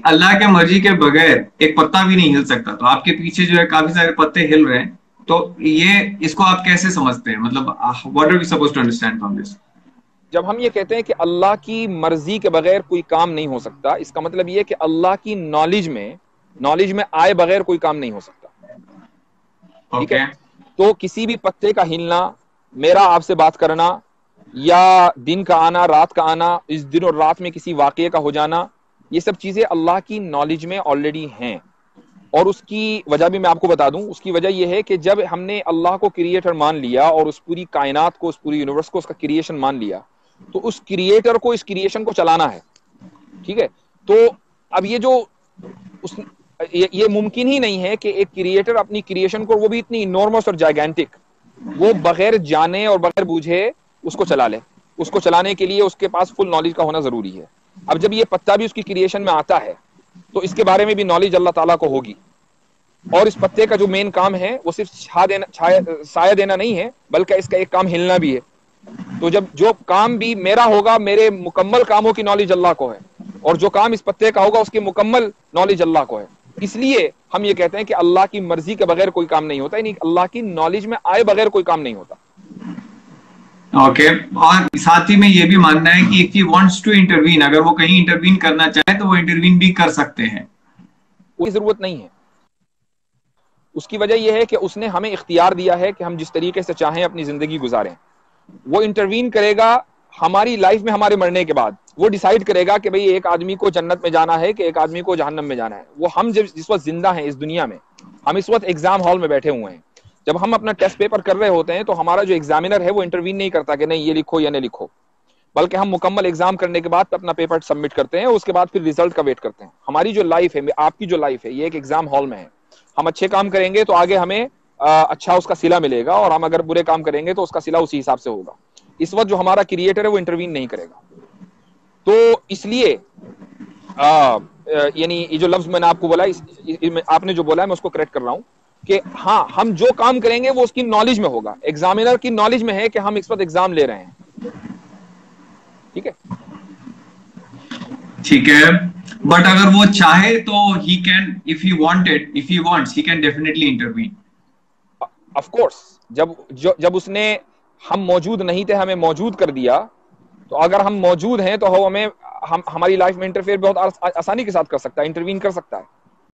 اللہ کے مرضی کے بغیر ایک پتا بھی نہیں ہل سکتا, تو آپ کے پیچھے جو ہے کافی سارے پتے ہل رہے ہیں, تو یہ اس کو آپ کیسے سمجھتے ہیں, مطلب what are we suppose to understand from this? جب ہم یہ کہتے ہیں کہ اللہ کی مرضی کے بغیر کوئی کام نہیں ہو سکتا, اس کا مطلب یہ کہ اللہ کی نالج میں آئے بغیر کوئی کام نہیں ہو سکتا. ٹھیک ہے, اوکے. تو کسی بھی پتے کا ہلنا, میرا آپ سے بات کرنا, یا دن کا آنا, رات کا آنا, اس دن اور رات میں کسی واقعے کا ہو جانا, یہ سب چیزیں اللہ کی نالج میں آلریڈی ہیں. اور اس کی وجہ بھی میں آپ کو بتا دوں. اس کی وجہ یہ ہے کہ جب ہم نے اللہ کو کریٹر مان لیا اور اس پوری کائنات کو, اس پوری یونیورس کو اس کا کریشن مان لیا, تو اس کریٹر کو اس کریشن کو چلانا ہے. ٹھیک ہے, تو اب یہ ممکن ہی نہیں ہے کہ ایک کریٹر اپنی کریشن کو, وہ بھی اتنی انورمس اور جائگینٹک, وہ بغیر جانے اور بغیر بوجھے اس کو چلا لے. اس کو چلانے کے لیے اس کے پاس فل نالج کا ہونا ضروری ہے. اب جب یہ پتا بھی اس کی کریشن میں آتا ہے تو اس کے بارے میں بھی نالج اللہ تعالیٰ کو ہوگی. اور اس پتے کا جو مین کام ہے وہ صرف سایہ دینا نہیں ہے, بلکہ اس کا ایک کام ہلنا بھی ہے. تو جب جو کام بھی میرا ہوگا, میرے مکمل کاموں کی نالج اللہ کو ہے, اور جو کام اس پتے کا ہوگا اس کی مکمل نالج اللہ کو ہے. اس لیے ہم یہ کہتے ہیں کہ اللہ کی مرضی کے بغیر کوئی کام نہیں ہوتا, یعنی اللہ کی نالج میں آئے بغیر کوئی کام نہیں ہوتا. اوکے. اور ساتھ ہی میں یہ بھی ماننا ہے کہ if he wants to intervene, اگر وہ کہیں انٹروین کرنا چاہے تو وہ انٹروین بھی کر سکتے ہیں. کوئی ضرورت نہیں ہے. اس کی وجہ یہ ہے کہ اس نے ہمیں اختیار دیا ہے کہ ہم جس طریقے سے چاہیں اپنی زندگی گزاریں. وہ انٹروین کرے گا ہماری لائف میں, ہمارے مرنے کے بعد وہ ڈیسائیڈ کرے گا کہ بھئی ایک آدمی کو جنت میں جانا ہے کہ ایک آدمی کو جہنم میں جانا ہے. وہ ہم جس وقت زندہ ہیں اس دنیا میں, ہم اس وقت ایگزام ہال میں بیٹھے ہوئے ہیں, جب ہم اپنا ٹیسٹ پیپر کر رہے ہوتے ہیں تو ہمارا جو ایگزامینر ہے وہ انٹروین نہیں کرتا کہ نہیں یہ لکھو یا نہیں لکھو, بلکہ ہم مکمل ایگزام کرنے کے بعد اپنا پیپر سبمٹ کرتے ہیں. اس کے بعد پھر ریزلٹ کا ویٹ کرتے ہیں. ہماری جو لائف ہے, آپ کی جو لائف ہے, یہ ایک ایگزام ہال میں ہے. ہم اچھے کام کریں گے تو آگے ہمیں اچھا اس کا صلہ ملے گا, اور ہم اگر برے کام کریں گے تو اس کا صلہ اسی حساب سے ہوگا. اس وقت جو ہمارا کریٹر ہے وہ انٹروین نہیں کرے گا. تو اس لیے یعنی یہ جو لفظ میں نے آپ کو بولا, آپ نے جو بولا ہے میں اس کو کریکٹ کر رہا ہوں کہ ہاں ہم جو کام کریں گے وہ اس کی نالج میں ہوگا. ایگزامینر کی نالج میں ہے کہ ہم اس وقت ایگزام لے رہے ہیں. ٹھیک ہے, ٹھیک ہے. بٹ اگر وہ چاہے تو he can, if he wanted, if he wants, he can definitely intervene. Of course. جب اس نے, ہم موجود نہیں تھے, ہمیں موجود کر دیا, تو اگر ہم موجود ہیں تو ہمیں ہماری لائف میں انٹرفیئر بہت آسانی کے ساتھ کر سکتا ہے, انٹروین کر سکتا ہے.